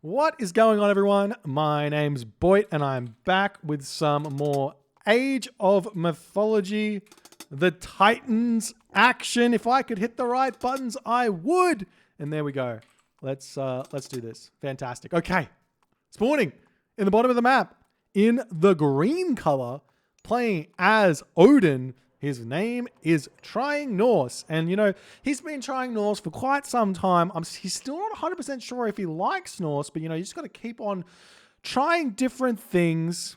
What is going on, everyone? My name's Boit, and I'm back with some more Age of Mythology, the Titans action. If I could hit the right buttons, I would. And there we go. Let's do this. Fantastic. Okay. Spawning in the bottom of the map in the green color, playing as Odin. His name is Trying Norse. And, you know, he's been trying Norse for quite some time. He's still not 100% sure if he likes Norse, but, you know, you just got to keep on trying different things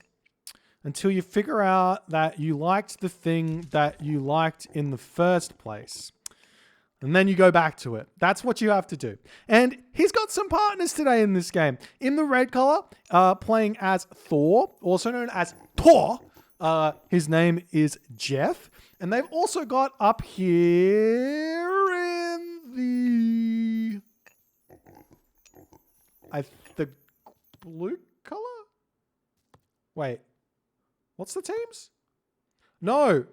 until you figure out that you liked the thing that you liked in the first place. And then you go back to it. That's what you have to do. And he's got some partners today in this game. In the red color, playing as Thor, also known as Thor. His name is Jeff. And they've also got up here in the blue color? Wait, what's the teams? No.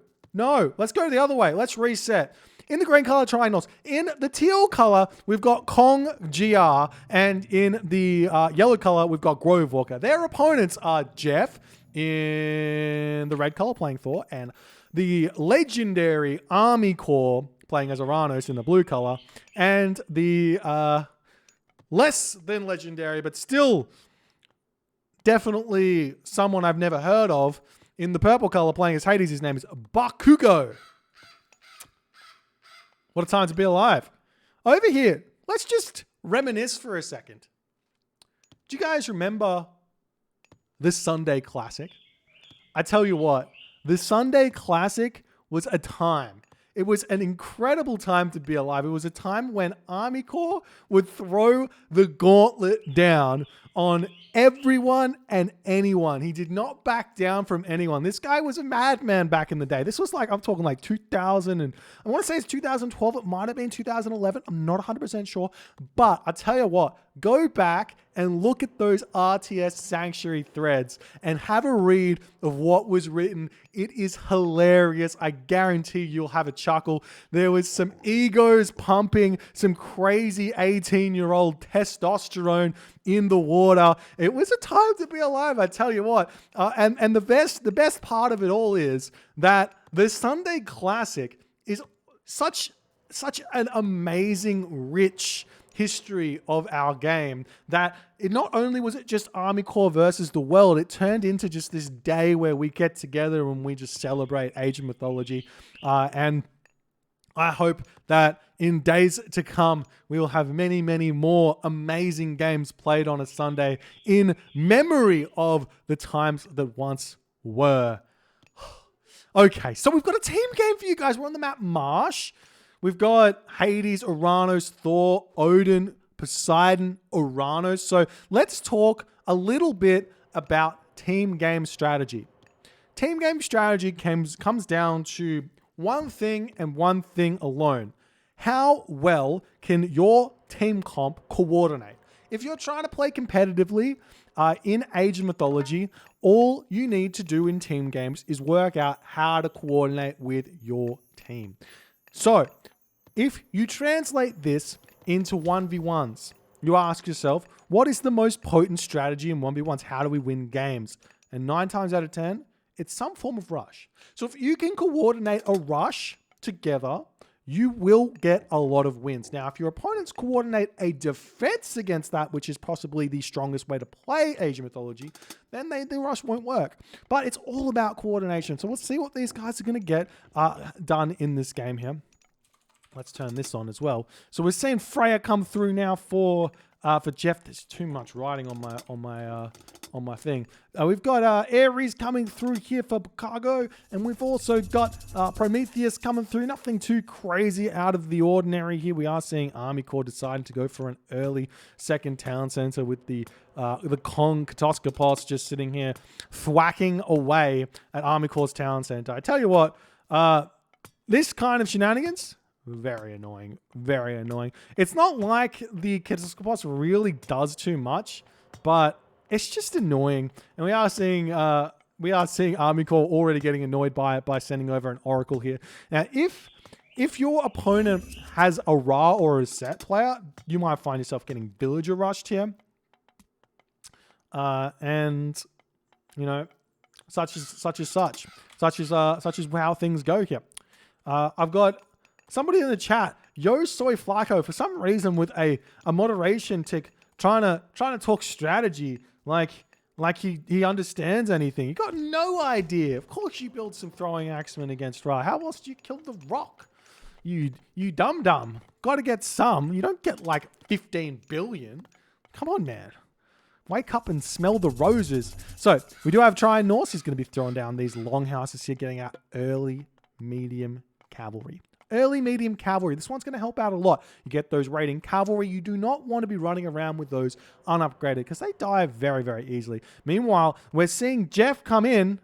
Let's go the other way. Let's reset. In the green color, triangles. In the teal color, we've got Kong GR. And in the yellow color, we've got Grove Walker. Their opponents are Jeff in the red color, playing Thor, and the legendary Army Corps playing as Uranus in the blue color, and the less than legendary, but still definitely someone I've never heard of, in the purple color playing as Hades. His name is Bakugo. What a time to be alive. Over here, let's just reminisce for a second. Do you guys remember this Sunday Classic? I tell you what, the Sunday Classic was a time. It was an incredible time to be alive. It was a time when Army Corps would throw the gauntlet down on everyone and anyone. He did not back down from anyone. This guy was a madman back in the day. This was like, I'm talking like 2000 and I want to say it's 2012. It might have been 2011. I'm not 100% sure. But I tell you what, go back and look at those RTS Sanctuary threads and have a read of what was written. It is hilarious. I guarantee you'll have a chuckle. There was some egos pumping, some crazy 18-year-old testosterone in the water. It was a time to be alive, I tell you what. And the best part of it all is that the Sunday Classic is such an amazing, rich history of our game that it not only was it just Army Corps versus the world, it turned into just this day where we get together and we just celebrate Age of Mythology. And I hope that in days to come, we will have many, many more amazing games played on a Sunday in memory of the times that once were. Okay, so we've got a team game for you guys. We're on the map Marsh. We've got Hades, Uranus, Thor, Odin, Poseidon, Uranus. So let's talk a little bit about team game strategy. Team game strategy comes down to one thing and one thing alone. How well can your team comp coordinate? If you're trying to play competitively in Age of Mythology, all you need to do in team games is work out how to coordinate with your team. So, if you translate this into 1v1s, you ask yourself, what is the most potent strategy in 1v1s? How do we win games? And 9 times out of 10, it's some form of rush. So if you can coordinate a rush together, you will get a lot of wins. Now, if your opponents coordinate a defense against that, which is possibly the strongest way to play Age of Mythology, then the rush won't work. But it's all about coordination. So let's see what these guys are going to get done in this game here. Let's turn this on as well. So we're seeing Freya come through now for Jeff. There's too much writing on my thing. We've got Ares coming through here for Chicago, and we've also got Prometheus coming through. Nothing too crazy out of the ordinary here. We are seeing Army Corps deciding to go for an early second town center with the Kong Katoskopos just sitting here thwacking away at Army Corps' town center. I tell you what, this kind of shenanigans, very annoying. Very annoying. It's not like the Katoskopos really does too much, but it's just annoying. And we are seeing Army Corps already getting annoyed by it by sending over an Oracle here. Now, if your opponent has a Ra or a Set player, you might find yourself getting Villager rushed here. And you know, such is how things go here. I've got somebody in the chat, Yo Soy Flaco, for some reason with a moderation tick, trying to talk strategy like he understands anything. You got no idea. Of course you build some throwing axemen against Ra. How else do you kill the rock? You dumb. Got to get some. You don't get like 15 billion. Come on, man. Wake up and smell the roses. So we do have Try Norse. He's going to be throwing down these longhouses here, getting out early, medium cavalry. Early, medium cavalry. This one's going to help out a lot. You get those raiding cavalry. You do not want to be running around with those unupgraded because they die very, very easily. Meanwhile, we're seeing Jeff come in.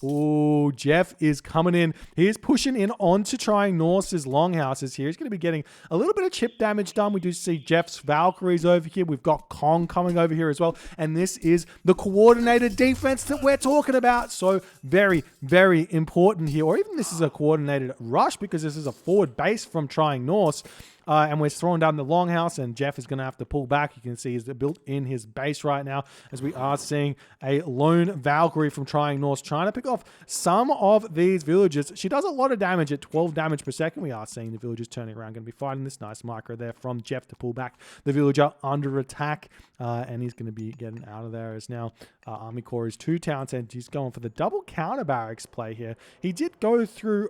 Oh, Jeff is coming in. He is pushing in onto trying Norse's longhouses here. He's going to be getting a little bit of chip damage done. We do see Jeff's Valkyries over here. We've got Kong coming over here as well. And this is the coordinated defense that we're talking about. So very, very important here. Or even this is a coordinated rush because this is a forward base from trying Norse. And we're throwing down the longhouse, and Jeff is going to have to pull back. You can see he's built in his base right now, as we are seeing a lone Valkyrie from Trying Norse trying to pick off some of these villagers. She does a lot of damage at 12 damage per second. We are seeing the villagers turning around, going to be fighting this nice micro there from Jeff to pull back the villager under attack, and he's going to be getting out of there as now Army Corps is 2 town centers. He's going for the double counter barracks play here. He did go through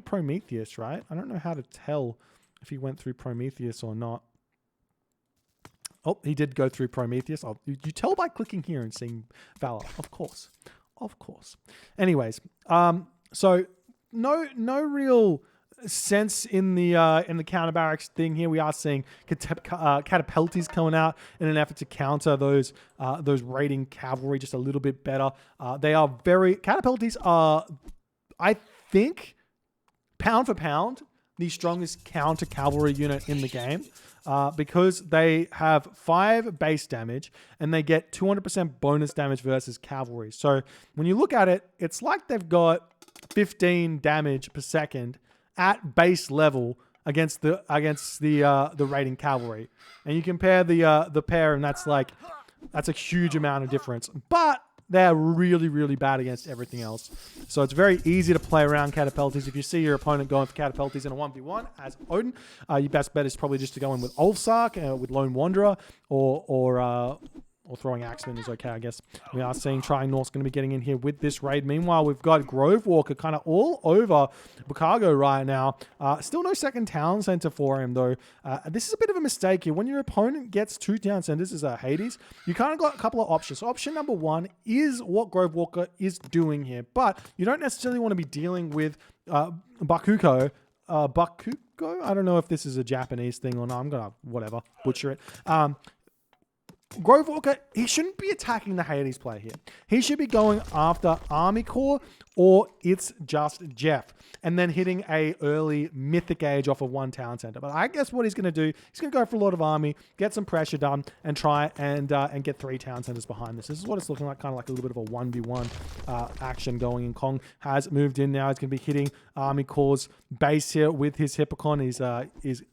Prometheus, right? I don't know how to tell if he went through Prometheus or not. Oh, he did go through Prometheus. You tell by clicking here and seeing Valor. Of course. Anyways, so no real sense in the counter barracks thing here. We are seeing catapulties coming out in an effort to counter those raiding cavalry just a little bit better. Catapulties are, I think, pound for pound, the strongest counter cavalry unit in the game because they have 5 base damage and they get 200% bonus damage versus cavalry. So when you look at it, it's like they've got 15 damage per second at base level against the raiding cavalry, and you compare the pair, and that's a huge amount of difference. But they're really, really bad against everything else. So it's very easy to play around catapulties. If you see your opponent going for catapulties in a 1v1 as Odin, your best bet is probably just to go in with Ulfsark, with Lone Wanderer, or throwing Axeman is okay, I guess. We are seeing Trying Norse going to be getting in here with this raid. Meanwhile, we've got Grove Walker kind of all over Bukago right now. Still no second town center for him, though. This is a bit of a mistake here. When your opponent gets 2 town centers as a Hades, you kind of got a couple of options. So option number 1 is what Grove Walker is doing here, but you don't necessarily want to be dealing with Bakuko. Bakuko? I don't know if this is a Japanese thing or not. I'm going to, butcher it. Grove Walker, he shouldn't be attacking the Hades player here. He should be going after Army Corps, or it's just Jeff, and then hitting a early Mythic Age off of 1 town center. But I guess what he's going to do, he's going to go for a lot of army, get some pressure done, and try and get 3 town centers behind this. This is what it's looking like, kind of like a little bit of a 1v1 action going in. Kong has moved in now. He's going to be hitting Army Corps' base here with his Hippocon. His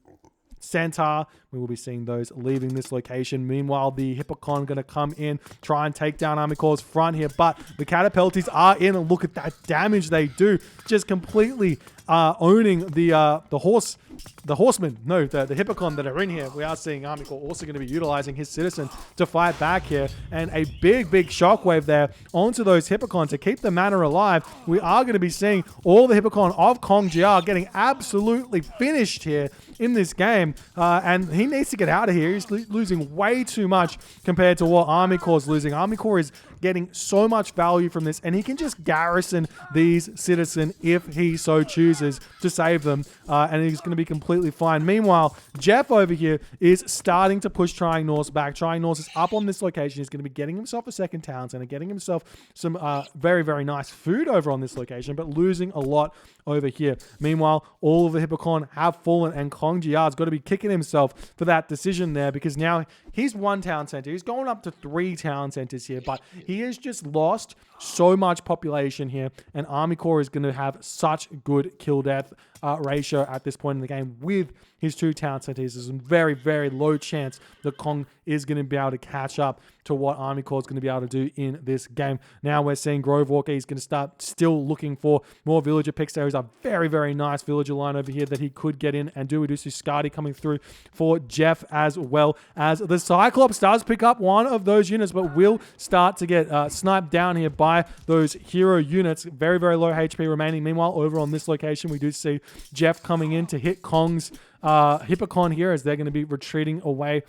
Centaur. We will be seeing those leaving this location. Meanwhile, the Hippocon going to come in, try and take down Army Corps' front here, but the catapulties are in, and look at that damage they do. Just completely owning the horsemen. No, the Hippocon that are in here. We are seeing Army Corps also going to be utilizing his citizen to fight back here, and a big shockwave there onto those Hippocon to keep the mana alive. We are going to be seeing all the Hippocon of Kong Jia getting absolutely finished here in this game, and he needs to get out of here. He's losing way too much compared to what Army Corps is losing. Army Corps is getting so much value from this, and he can just garrison these citizens if he so chooses to save them, and he's going to be completely fine. Meanwhile, Jeff over here is starting to push Trying Norse back. Trying Norse is up on this location. He's going to be getting himself a second town center, getting himself some very, very nice food over on this location, but losing a lot over here. Meanwhile, all of the Hippocon have fallen, and Kong Jia's got to be kicking himself for that decision there, because now he's 1 town center. He's going up to 3 town centers here, but he has just lost so much population here, and Army Corps is going to have such good kill death ratio at this point in the game with his 2 town centers. There's a very, very low chance that Kong is going to be able to catch up to what Army Corps is going to be able to do in this game. Now we're seeing Grove Walker. He's going to start still looking for more villager picks. There is a very, very nice villager line over here that he could get in and do. We do see Scotty coming through for Jeff, as well as the Cyclops does pick up one of those units, but will start to get sniped down here by those hero units. Very, very low HP remaining. Meanwhile, over on this location, we do see Jeff coming in to hit Kong's Hippocon here as they're going to be retreating away.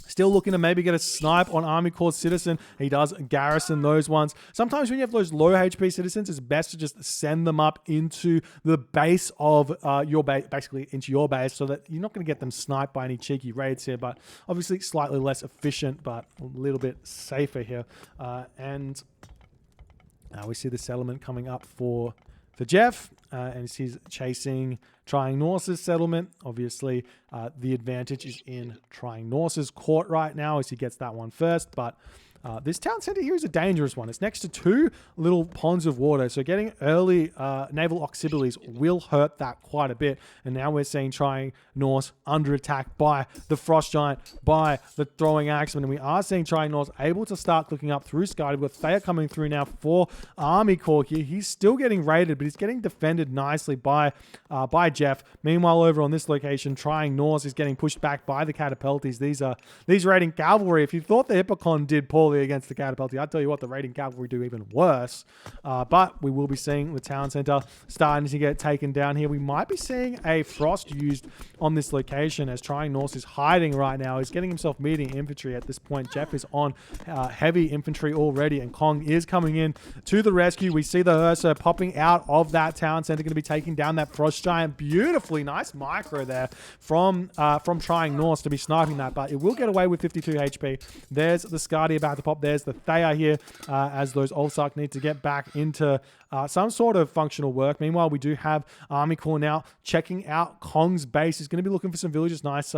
Still looking to maybe get a snipe on Army Corps citizen. He does garrison those ones. Sometimes when you have those low HP citizens, it's best to just send them up into the base of your base, basically into your base, so that you're not going to get them sniped by any cheeky raids here, but obviously slightly less efficient, but a little bit safer here. And we see the settlement coming up for Jeff, and he's chasing Trying Norse's settlement. Obviously, the advantage is in Trying Norse's court right now as he gets that one first, but this town center here is a dangerous one. It's next to 2 little ponds of water, so getting early naval auxiliaries will hurt that quite a bit. And now we're seeing Trying Norse under attack by the Frost Giant, by the Throwing Axeman, and we are seeing Trying Norse able to start clicking up through Scotty with Thea coming through now for Army Corps here. He's still getting raided, but he's getting defended nicely by Jeff. Meanwhile, over on this location, Trying Norse is getting pushed back by the Catapulties. These raiding cavalry, if you thought the Hippocon did poorly against the Catapulti, I tell you what, the raiding cavalry do even worse. But we will be seeing the town center starting to get taken down here. We might be seeing a frost used on this location as Trying Norse is hiding right now. He's getting himself meeting infantry at this point. Jeff is on heavy infantry already, and Kong is coming in to the rescue. We see the Ursa popping out of that town center, going to be taking down that Frost Giant beautifully. Nice micro there from Trying Norse to be sniping that, but it will get away with 52 HP. There's the Skadi about to pop. There's the Thea here as those Ulsak need to get back into some sort of functional work. Meanwhile, we do have Army Corps now checking out Kong's base. He's going to be looking for some villagers. Nice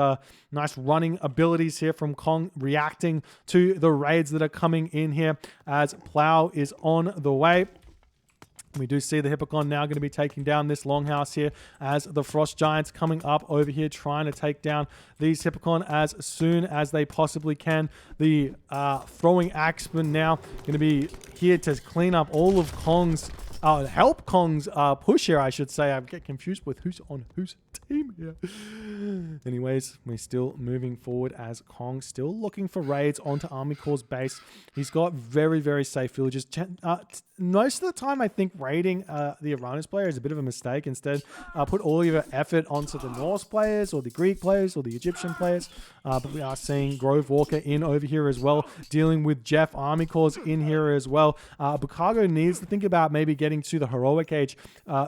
running abilities here from Kong, reacting to the raids that are coming in here as Plow is on the way. We do see the Hippocon now going to be taking down this longhouse here as the Frost Giants coming up over here trying to take down these Hippocon as soon as they possibly can. The Throwing Axeman now going to be here to clean up all of Kong's help Kong's push here, I should say. I get confused with who's on whose team here. Anyways, we're still moving forward as Kong still looking for raids onto Army Corps' base. He's got very, very safe villages. Most of the time, I think raiding the Uranus player is a bit of a mistake. Instead, put all your effort onto the Norse players or the Greek players or the Egyptian players. But we are seeing Grove Walker in over here as well, dealing with Jeff. Army Corps in here as well. Bukago needs to think about maybe getting to the Heroic Age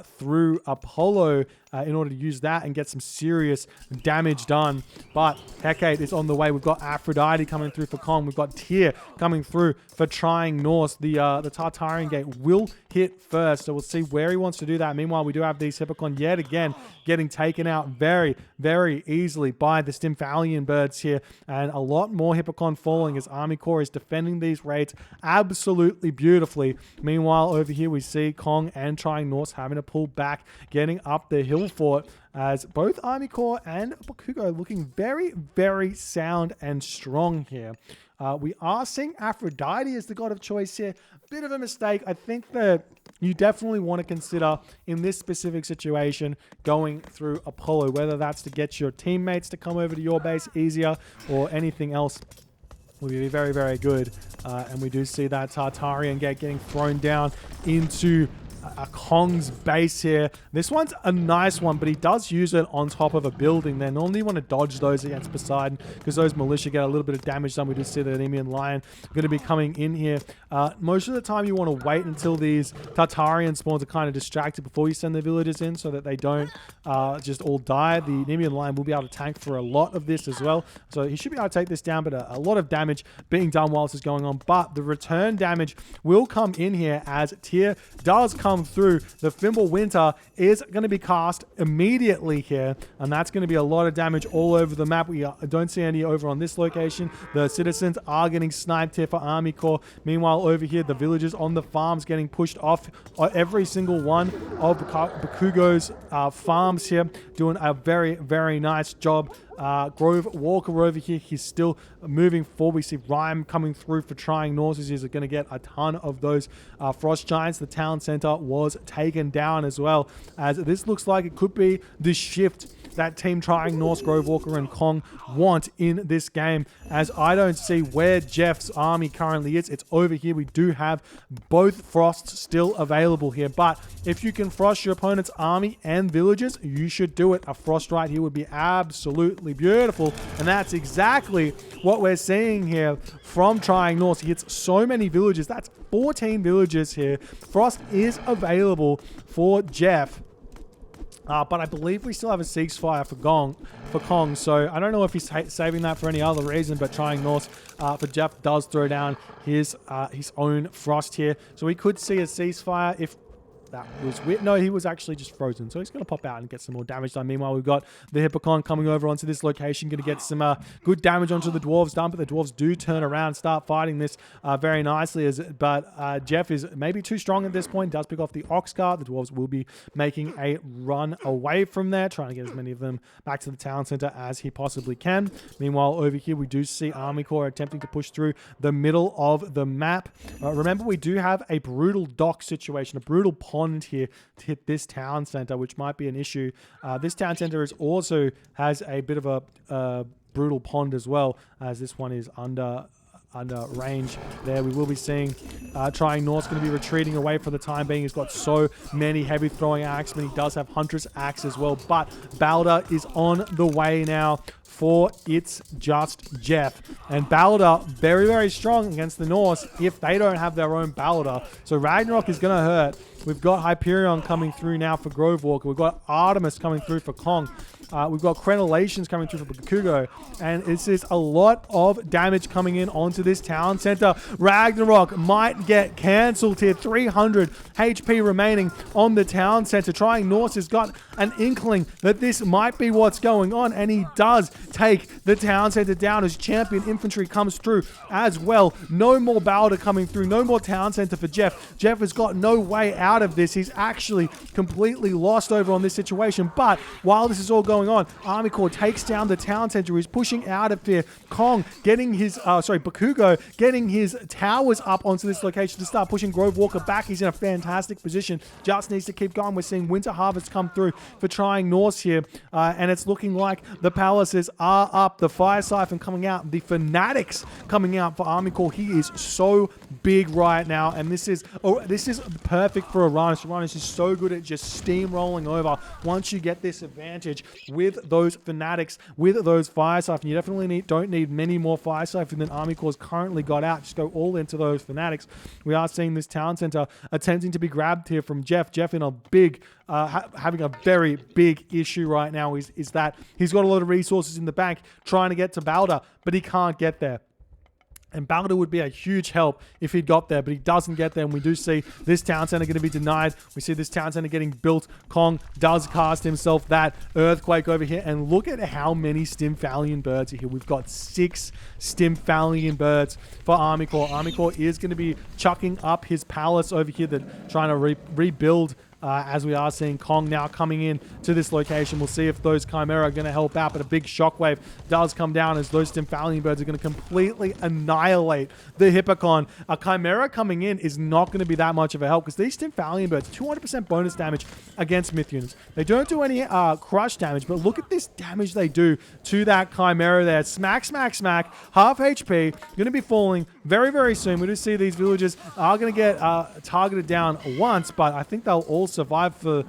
through Apollo in order to use that and get some serious damage done. But Hecate is on the way. We've got Aphrodite coming through for Kong. We've got Tyr coming through for Trying Norse. The Tartarian Gate will hit first, so we'll see where he wants to do that. Meanwhile, we do have these Hippocon yet again getting taken out very, very easily by the Stymphalian birds here, and a lot more Hippocon falling as Army Corps is defending these raids absolutely beautifully. Meanwhile, over here we see Kong and Trying Norse having to pull back, getting up the hill fort, as both Army Corps and Bakugo looking very, very sound and strong here. We are seeing Aphrodite as the god of choice here. Bit of a mistake. I think that you definitely want to consider in this specific situation going through Apollo, whether that's to get your teammates to come over to your base easier or anything else will be very, very good. And we do see that Tartarian Gate getting thrown down into Kong's base here. This one's a nice one, but he does use it on top of a building. They normally want to dodge those against Poseidon because those militia get a little bit of damage done. We just see the Nemean Lion going to be coming in here. Most of the time you want to wait until these Tartarian spawns are kind of distracted before you send the villagers in so that they don't just all die. The Nemean Lion will be able to tank for a lot of this as well. So he should be able to take this down, but a lot of damage being done while this is going on. But the return damage will come in here as Tyr does come come through. The Fimble Winter is going to be cast immediately here, and that's going to be a lot of damage all over the map. We don't see any over on this location. The citizens are getting sniped here for Army Corps. Meanwhile, over here, the villagers on the farms getting pushed off. Every single one of Bakugo's farms here doing a very, very nice job. Grove Walker over here, he's still moving forward. We see Rhyme coming through for trying Norse. He's going to get a ton of those Frost Giants. The town center was taken down as well, as this looks like it could be the shift that Team Trying Norse, Grove Walker, and Kong want in this game, as I don't see where Jeff's army currently is. It's over here. We do have both Frosts still available here, but if you can Frost your opponent's army and villagers, you should do it. A Frost right here would be absolutely beautiful, and that's exactly what we're seeing here from Trying Norse. He hits so many villagers. That's 14 villagers here. Frost is available for Jeff. But I believe we still have a ceasefire for Kong, so I don't know if he's saving that for any other reason, but Trying Norse for Jeff does throw down his own Frost here. So we could see a ceasefire if that was weird. No, he was actually just frozen, so he's going to pop out and get some more damage done. Meanwhile, we've got the Hippocon coming over onto this location, going to get some good damage onto the Dwarves done, but the Dwarves do turn around, start fighting this very nicely. But Jeff is maybe too strong at this point, does pick off the Ox Cart. The Dwarves will be making a run away from there, trying to get as many of them back to the town center as he possibly can. Meanwhile, over here, we do see Army Corps attempting to push through the middle of the map. Remember, we do have a brutal dock situation, a brutal pond here to hit this town center, which might be an issue. This town center also has a bit of a brutal pond as well, as this one is under range there. We will be seeing Trying Norse going to be retreating away for the time being. He's got so many heavy throwing axemen. He does have Huntress Axe as well, but Balder is on the way now for It's Just Jeff. And Balder, very, very strong against the Norse if they don't have their own Balder. So Ragnarok is going to hurt. We've got Hyperion coming through now for Grove Walker. We've got Artemis coming through for Kong. We've got Crenellations coming through for Bakugo. And this is a lot of damage coming in onto this town center. Ragnarok might get cancelled here. 300 HP remaining on the town center. Trying Norse has got an inkling that this might be what's going on. And he does take the town center down as champion infantry comes through as well. No more Balder coming through. No more town center for Jeff. Jeff has got no way out of this. He's actually completely lost over on this situation. But while this is all going on, Army Corps takes down the town center. He's pushing out of here. Kong getting his, Bakugo getting his towers up onto this location to start pushing Grove Walker back. He's in a fantastic position. Just needs to keep going. We're seeing Winter Harvest come through for Trying Norse here. And it's looking like the palaces are up. The Fire Siphon coming out. The Fanatics coming out for Army Corps. He is so big right now. And this is perfect for Uranus. Uranus is so good at just steamrolling over once you get this advantage with those Fanatics, with those Fire Siphon. You definitely don't need many more Fire Siphon than Army Corps currently got out. Just go all into those Fanatics. We are seeing this town center attempting to be grabbed here from Jeff. Jeff in a big, having a very big issue right now is that he's got a lot of resources in the bank trying to get to Balder, but he can't get there. And Balder would be a huge help if he got there, but he doesn't get there. And we do see this town center going to be denied. We see this town center getting built. Kong does cast himself that Earthquake over here. And look at how many Stymphalian birds are here. We've got 6 Stymphalian birds for Army Corps. Army Corps is going to be chucking up his palace over here, trying to rebuild. As we are seeing Kong now coming in to this location. We'll see if those Chimera are going to help out, but a big shockwave does come down as those Stymphalian birds are going to completely annihilate the Hippocon. A Chimera coming in is not going to be that much of a help because these Stymphalian birds, 200% bonus damage against myth units. They don't do any crush damage, but look at this damage they do to that Chimera there. Smack, smack, smack. Half HP. Going to be falling very, very soon. We do see these villagers are going to get targeted down once, but I think they'll all survive for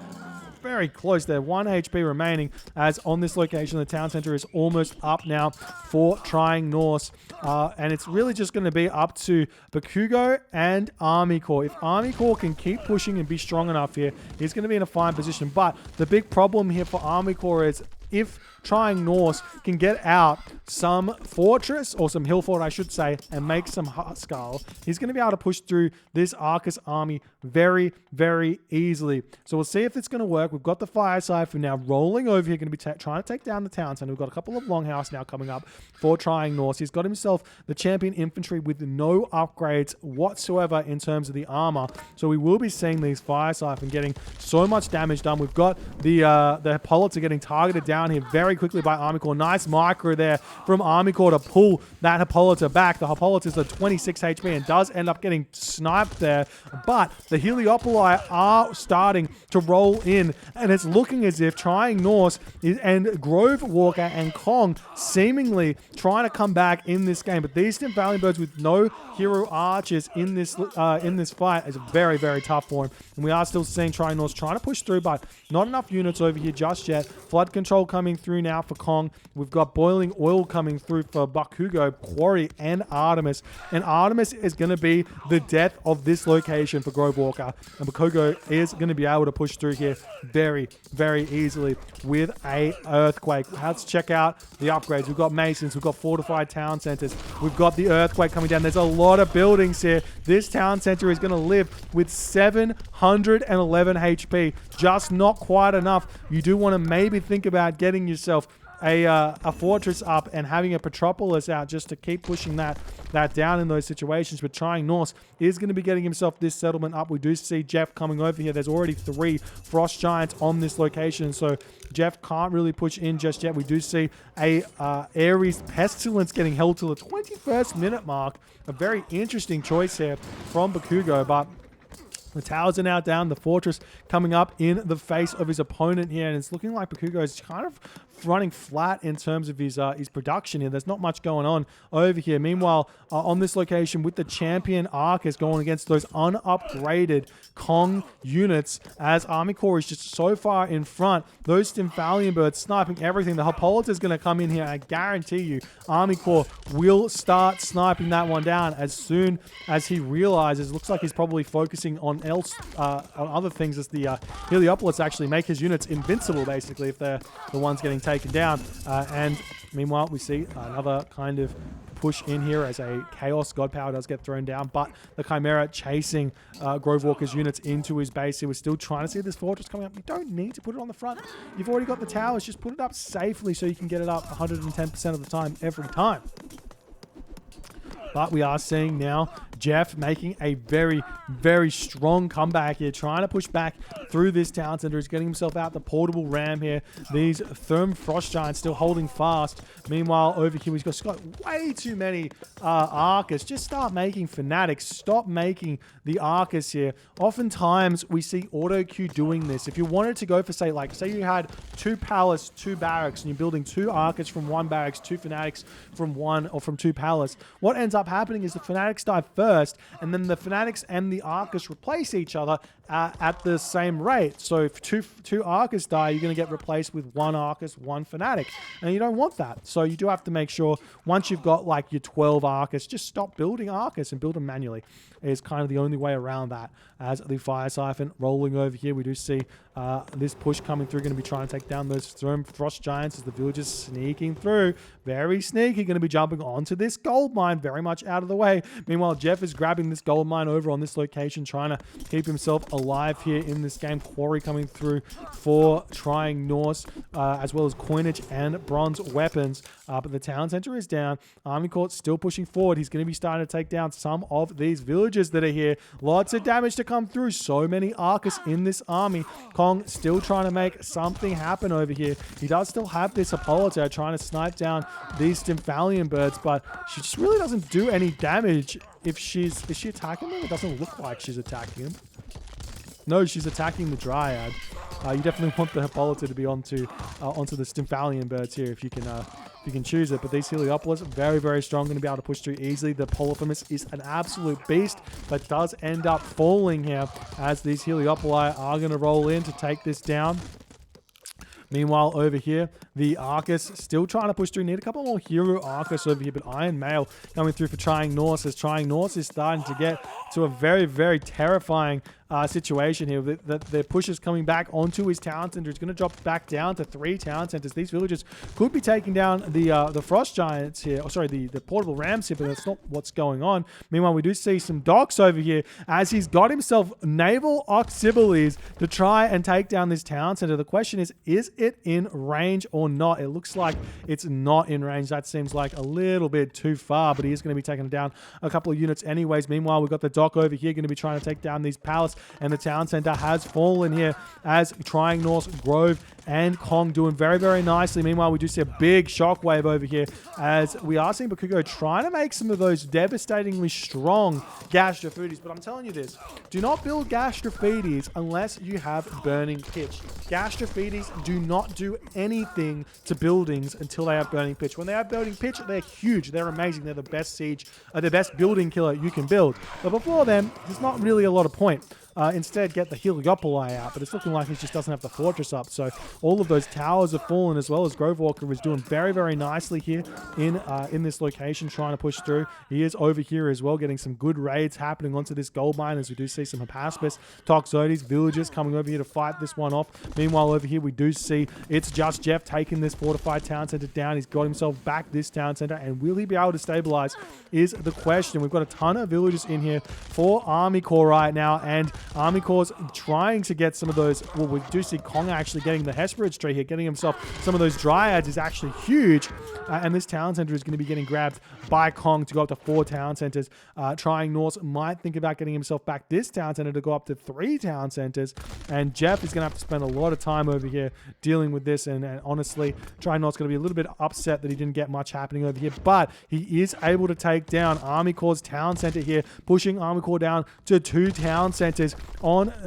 very close there. 1 HP remaining as on this location the town center is almost up now for Trying Norse. And it's really just going to be up to Bakugo and Army Corps. If Army Corps can keep pushing and be strong enough here, he's going to be in a fine position. But the big problem here for Army Corps is if Trying Norse can get out some fortress, or some hill fort, I should say, and make some Huskal, he's going to be able to push through this Arcus army very, very easily. So we'll see if it's going to work. We've got the fire siphon now rolling over here, going to be trying to take down the town center. We've got a couple of longhouse now coming up for Trying Norse. He's got himself the champion infantry with no upgrades whatsoever in terms of the armor. So we will be seeing these fire siphon getting so much damage done. We've got the Hippolyta getting targeted down here very quickly by Army Corps. Nice micro there from Army Corps to pull that Hippolyta back. The Hippolyta is at 26 HP and does end up getting sniped there. But the Heliopoli are starting to roll in, and it's looking as if Trying Norse and Grove Walker and Kong seemingly trying to come back in this game. But these Stim Valiant Birds with no hero archers in this fight is very, very tough for him. And we are still seeing Trying Norse trying to push through, but not enough units over here just yet. Flood control coming through now for Kong. We've got boiling oil coming through for Bakugo, Quarry, and Artemis. And Artemis is going to be the death of this location for Grove Walker. And Bakugo is going to be able to push through here very, very easily with a earthquake. Let's check out the upgrades. We've got masons. We've got fortified town centers. We've got the earthquake coming down. There's a lot of buildings here. This town center is going to live with 711 HP. Just not quite enough. You do want to maybe think about getting yourself a fortress up and having a Petropolis out just to keep pushing that down in those situations. But Trying Norse is going to be getting himself this settlement up. We do see Jeff coming over here. There's already 3 Frost Giants on this location, so Jeff can't really push in just yet. We do see a Ares Pestilence getting held to the 21st minute mark. A very interesting choice here from Bakugo, but the towers are now down. The fortress coming up in the face of his opponent here, and it's looking like Bakugo is kind of running flat in terms of his production here. There's not much going on over here. Meanwhile, on this location with the champion Arcus going against those unupgraded Kong units, as Army Corps is just so far in front. Those Stymphalian birds sniping everything. The Hippolyta is going to come in here. I guarantee you, Army Corps will start sniping that one down as soon as he realizes. Looks like he's probably focusing on other things, as the Heliopolis actually make his units invincible, basically, if they're the ones getting taken down. And meanwhile, we see another kind of push in here as a Chaos God Power does get thrown down, but the Chimera chasing Grove Walker's units into his base here. We're still trying to see this fortress coming up. You don't need to put it on the front. You've already got the towers. Just put it up safely so you can get it up 110% of the time, every time. But we are seeing now Jeff making a very, very strong comeback here, trying to push back through this town center. He's getting himself out the portable ram here. These Therm Frost Giants still holding fast. Meanwhile, over here, he's got way too many Arcus. Just start making Fanatics. Stop making the Arcus here. Oftentimes, we see AutoQ doing this. If you wanted to go for, say you had 2 Palace, 2 Barracks, and you're building 2 Arcus from 1 Barracks, 2 Fanatics from 1 or from 2 Palace, what ends up happening is the Fanatics die first, and then the Fanatics and the Arcus replace each other at the same rate. So if two Arcus die, you're going to get replaced with 1 Arcus, 1 Fanatic, and you don't want that. So you do have to make sure, once you've got like your 12 Arcus, just stop building Arcus and build them manually. Is kind of the only way around that. As the Fire Siphon rolling over here, we do see this push coming through, going to be trying to take down those Frost Giants as the villagers sneaking through. Very sneaky, going to be jumping onto this gold mine, very much out of the way. Meanwhile, Jeff is grabbing this gold mine over on this location, trying to keep himself alive here in this game. Quarry coming through for Trying Norse, as well as coinage and bronze weapons. But the town center is down. Army Corps still pushing forward. He's going to be starting to take down some of these villagers that are here. Lots of damage to come through. So many Arcus in this army. Kong still trying to make something happen over here. He does still have this Hippolyta trying to snipe down these Stymphalian birds, but she just really doesn't do any damage. Is she attacking them? It doesn't look like she's attacking them. No, she's attacking the Dryad. You definitely want the Hippolyta to be onto the Stymphalian birds here if you can choose it. But these Heliopolis, very, very strong, going to be able to push through easily. The Polyphemus is an absolute beast, but does end up falling here as these Heliopoli are going to roll in to take this down. Meanwhile, over here, the Arcus still trying to push through. Need a couple more hero Arcus over here, but Iron Mail coming through for Trying Norse, as Trying Norse is starting to get to a very, very terrifying situation here. The push is coming back onto his town center. It's going to drop back down to 3 town centers. These villagers could be taking down the Frost Giants here. Oh, sorry, the portable Rams here, but that's not what's going on. Meanwhile, we do see some docks over here as he's got himself naval auxiliaries to try and take down this town center. The question is it in range or not? It looks like it's not in range. That seems like a little bit too far, but he is going to be taking down a couple of units anyways. Meanwhile, we've got the dock over here going to be trying to take down these palace, and the town center has fallen here as Trying Norse, Grove, and Kong doing very, very nicely. Meanwhile, we do see a big shockwave over here as we are seeing Bakugo trying to make some of those devastatingly strong Gash Graffiti's. But I'm telling you this, do not build Gash Graffiti's unless you have Burning Pitch. Gash Graffiti's do not do anything to buildings until they have Burning Pitch. When they have Burning Pitch, they're huge. They're amazing. They're the best siege, the best building killer you can build. But before then, there's not really a lot of point. Instead, get the Heliopoli out, but it's looking like he just doesn't have the fortress up. So all of those towers have fallen, as well as Grove Walker is doing very, very nicely here in this location, trying to push through. He is over here as well, getting some good raids happening onto this gold mine, as we do see some Hypaspis, Toxotes, villagers coming over here to fight this one off. Meanwhile, over here, we do see it's just Jeff taking this fortified town center down. He's got himself back this town center, and will he be able to stabilize is the question. We've got a ton of villagers in here for Army Corps right now, and Army Corps trying to get some of those. Well, we do see Kong actually getting the Hesperid tree here, getting himself some of those Dryads is actually huge. And this town center is going to be getting grabbed by Kong to go up to 4 town centers. Trying Norse might think about getting himself back this town center to go up to 3 town centers. And Jeff is going to have to spend a lot of time over here dealing with this. And honestly, Trying Norse going to be a little bit upset that he didn't get much happening over here. But he is able to take down Army Corps' town center here, pushing Army Corps down to 2 town centers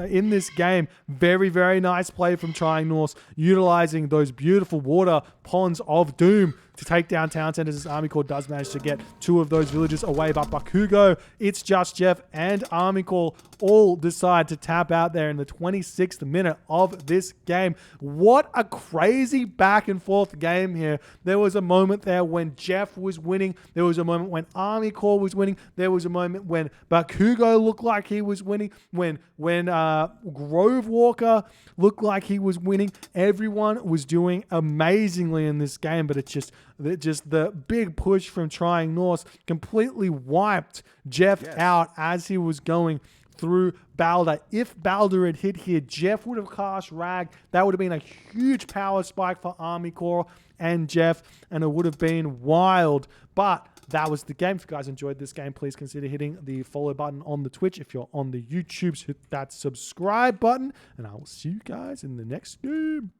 in this game. Very, very nice play from Trying Norse, utilizing those beautiful water ponds of doom to take down town centers, as Army Corps does manage to get 2 of those villages away. But Bakugo, It's Just Jeff, and Army Corps all decide to tap out there in the 26th minute of this game. What a crazy back and forth game here. There was a moment there when Jeff was winning. There was a moment when Army Corps was winning. There was a moment when Bakugo looked like he was winning. When Grove Walker looked like he was winning. Everyone was doing amazingly in this game, but it's just the big push from Trying Norse completely wiped Jeff out as he was going through Balder. If Balder had hit here, Jeff would have cast Rag. That would have been a huge power spike for Army Corps and Jeff, and it would have been wild. But that was the game. If you guys enjoyed this game, please consider hitting the follow button on the Twitch. If you're on the YouTubes, hit that subscribe button, and I will see you guys in the next game.